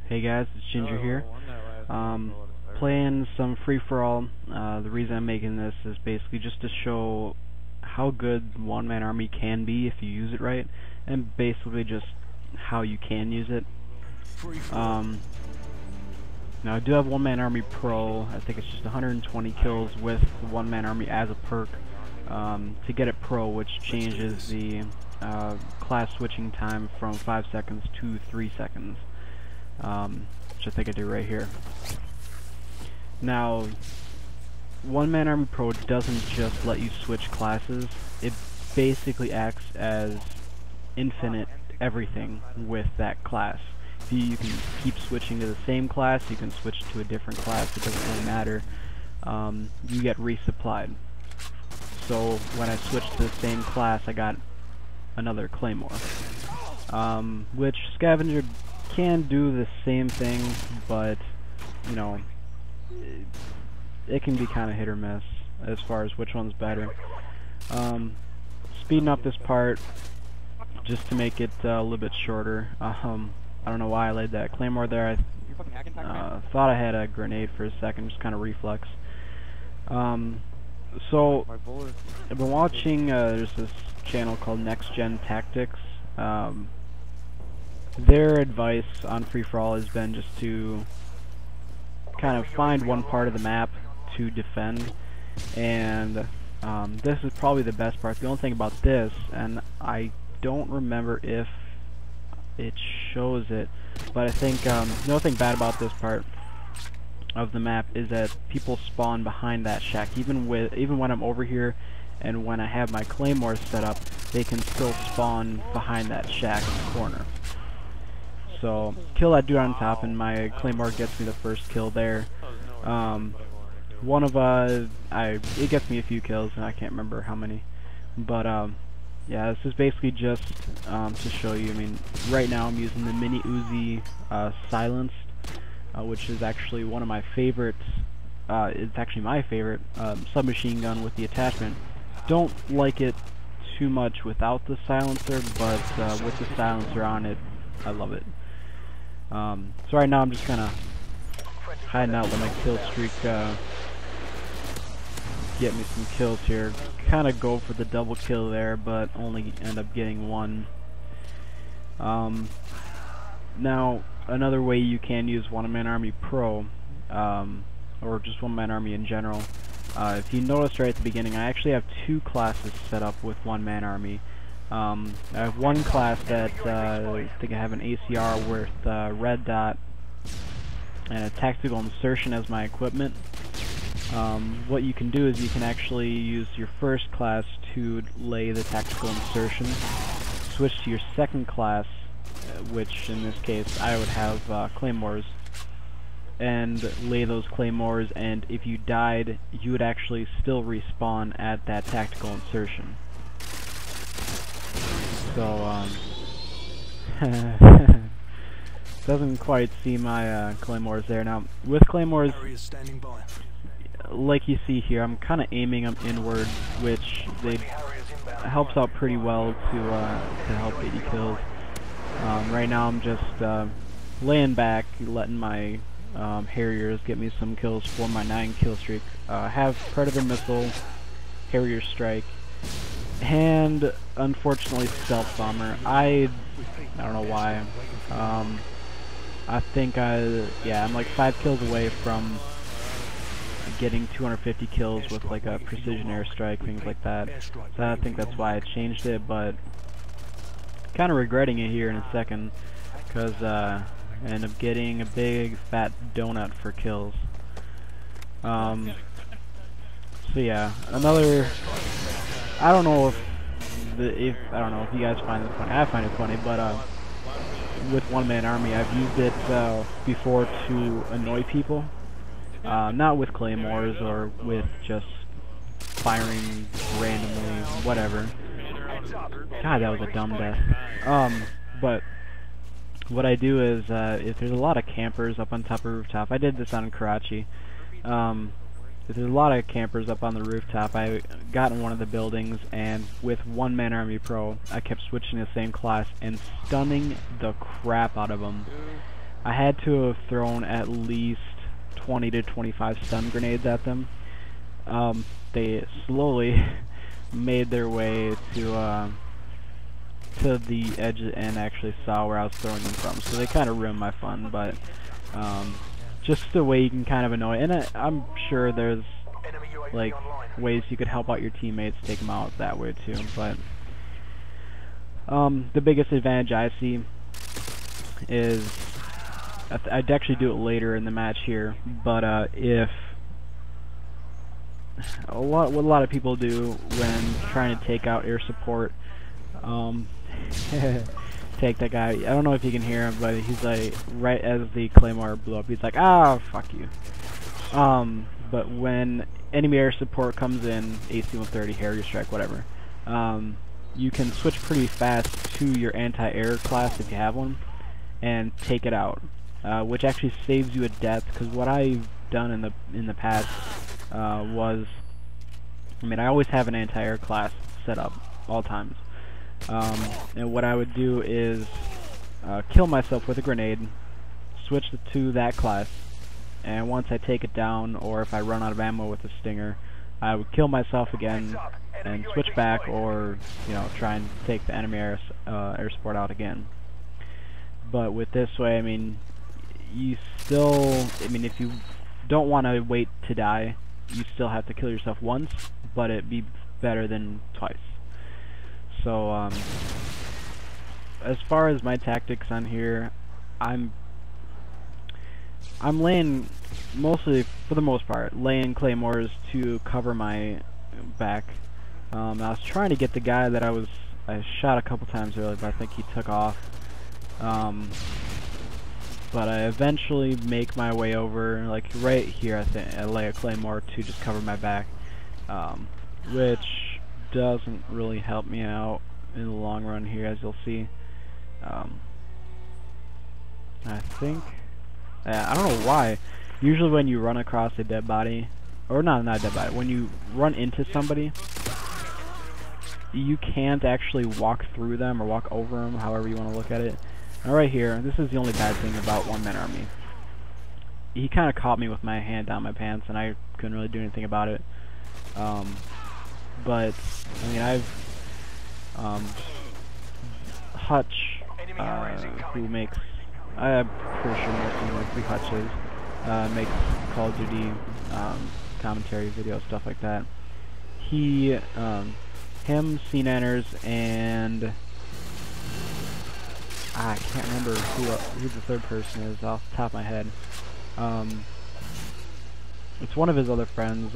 Hey guys, it's Ginger here. Playing some free-for-all. The reason I'm making this is basically just to show how good one-man army can be if you use it right, and basically just how you can use it. Now I do have one-man army pro. I think it's just 120 kills with the one-man army as a perk to get it pro, which changes the class switching time from 5 seconds to 3 seconds. Which I think I do right here. Now, one-man army pro doesn't just let you switch classes. It basically acts as infinite everything with that class. You can keep switching to the same class, you can switch to a different class, it doesn't really matter. You get resupplied. So when I switched to the same class, I got another Claymore. Which Scavenger can do the same thing, but you know, it can be kind of hit or miss as far as which one's better. Speeding up this part just to make it a little bit shorter. I don't know why I laid that Claymore there. I thought I had a grenade for a second, just kind of reflex. So I've been watching, there's this channel called Next Gen Tactics. Their advice on free-for-all has been just to kind of find one part of the map to defend, and this is probably the best part. The only thing about this, and I don't remember if it shows it, but I think the only thing bad about this part of the map is that people spawn behind that shack. Even when I'm over here and when I have my claymores set up, they can still spawn behind that shack corner. So kill that dude on top, and my claymore gets me the first kill there. It gets me a few kills, and I can't remember how many. But yeah, this is basically just to show you. I mean, right now I'm using the Mini Uzi Silenced, which is actually one of my favorites. It's actually my favorite submachine gun with the attachment. Don't like it too much without the silencer, but with the silencer on it, I love it. So right now I'm just kind of hiding out, let my kill streak get me some kills here. Kind of go for the double kill there, but only end up getting one. Now another way you can use one-man army pro, or just one-man army in general. If you noticed right at the beginning, I actually have two classes set up with one-man army. I have one class that I think I have an ACR with red dot and a tactical insertion as my equipment. What you can do is you can actually use your first class to lay the tactical insertion, switch to your second class, which in this case I would have claymores, and lay those claymores, and if you died you would actually still respawn at that tactical insertion. So doesn't quite see my claymores there. Now with claymores, like you see here, I'm kind of aiming them inward, which helps out pretty well to help get you kills. Right now I'm just laying back, letting my Harriers get me some kills for my 9 kill streak. Have Predator Missile, Harrier Strike, and unfortunately Stealth Bomber. I don't know why. I think I'm like 5 kills away from getting 250 kills with like a precision airstrike, things like that. So I think that's why I changed it, but kind of regretting it here in a second, because I end up getting a big fat donut for kills. So yeah, another. I don't know if you guys find this funny. I find it funny, but with one-man army, I've used it before to annoy people. Not with claymores or with just firing randomly, whatever. God, that was a dumb death. But what I do is, if there's a lot of campers up on top of a rooftop, I did this on Karachi. If there's a lot of campers up on the rooftop, I got in one of the buildings, and with one-man army pro, I kept switching to the same class and stunning the crap out of them. I had to have thrown at least 20 to 25 stun grenades at them. They slowly made their way to the edge and actually saw where I was throwing them from, so they kind of ruined my fun, but just the way you can kind of annoy, and I'm sure there's like ways you could help out your teammates, take them out that way too, but the biggest advantage I see is, I'd actually do it later in the match here, but if what a lot of people do when trying to take out air support, take that guy, I don't know if you can hear him, but he's like, right as the Claymore blew up, he's like, ah, fuck you. But when enemy air support comes in, AC-130, Harrier Strike, whatever, you can switch pretty fast to your anti-air class if you have one, and take it out, which actually saves you a death, because what I've done in the past was, I mean, I always have an anti-air class set up, all times. And what I would do is kill myself with a grenade, switch to that class, and once I take it down, or if I run out of ammo with a stinger, I would kill myself again and switch back, or try and take the enemy air support out again. But with this way, I mean, you still, I mean, if you don't want to wait to die, you still have to kill yourself once, but it'd be better than twice. So as far as my tactics on here, I'm laying, mostly, for the most part, laying claymores to cover my back. I was trying to get the guy that I shot a couple times earlier, but I think he took off. But I eventually make my way over, like right here, I think I lay a claymore to just cover my back, which doesn't really help me out in the long run here, as you'll see. I think, I don't know why, usually when you run across a dead body, or not a dead body, when you run into somebody, you can't actually walk through them or walk over them, however you want to look at it. Now right here, this is the only bad thing about One Man Army. He kind of caught me with my hand down my pants, and I couldn't really do anything about it. But I mean, I've Hutch, who makes, I'm pretty sure most of like Hutches, makes Call of Duty commentary videos, stuff like that. He, him, C-Nanners, and I can't remember who the third person is off the top of my head. It's one of his other friends,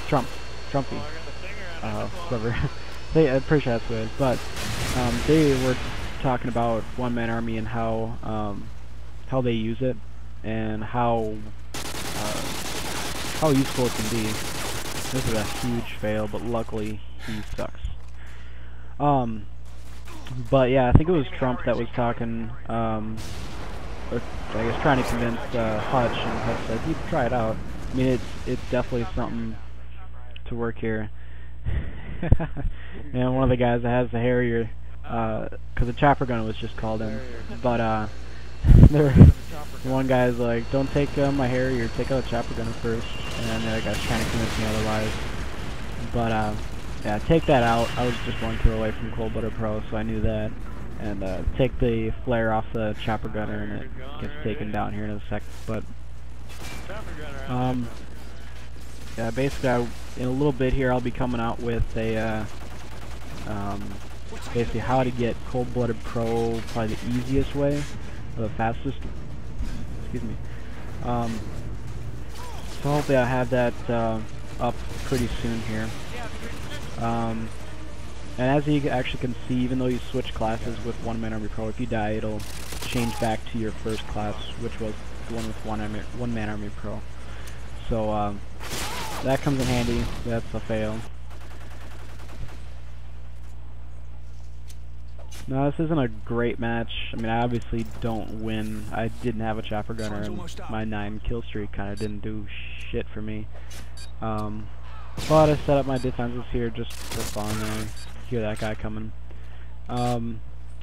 Trumpy, whoever. I'm pretty sure that's what it is, but they were talking about One Man Army and how they use it and how useful it can be. This is a huge fail, but luckily he sucks. But yeah, I think it was Trump that was talking, or I guess trying to convince Hutch, and Hutch said he'd try it out. I mean, it's definitely something to work here. And one of the guys that has the Harrier, because the chopper gun was just called in, but one guy's like, don't take my Harrier, take out a chopper gun first, and the other guy's trying to convince me otherwise. But yeah, take that out. I was just 1 kill away from Cold Blooded Pro, so I knew that. And take the flare off the chopper gunner, and it gets taken down here in a sec. But yeah, basically, in a little bit here, I'll be coming out with a basically how to get Cold Blooded Pro probably the easiest way, or the fastest. Excuse me. So hopefully I have that up pretty soon here. And as you actually can see, even though you switch classes with One Man Army Pro, if you die, it'll change back to your first class, which was the one with One Man Army Pro. So that comes in handy. That's a fail. No, this isn't a great match. I mean, I obviously don't win. I didn't have a chopper gunner, and my 9 kill streak kind of didn't do shit for me. But I set up my defenses here just for fun. I hear that guy coming.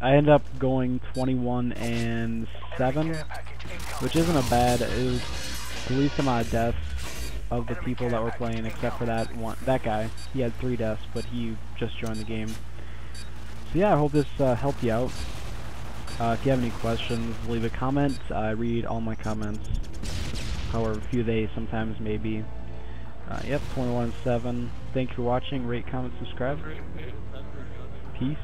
I ended up going 21-7, which isn't a bad. It was the least amount of deaths of the people that were playing, except for that guy. He had 3 deaths, but he just joined the game. So yeah, I hope this helped you out. If you have any questions, leave a comment. I read all my comments, however few they sometimes may be. Yep, 21-7. Thank you for watching. Rate, comment, subscribe. Peace.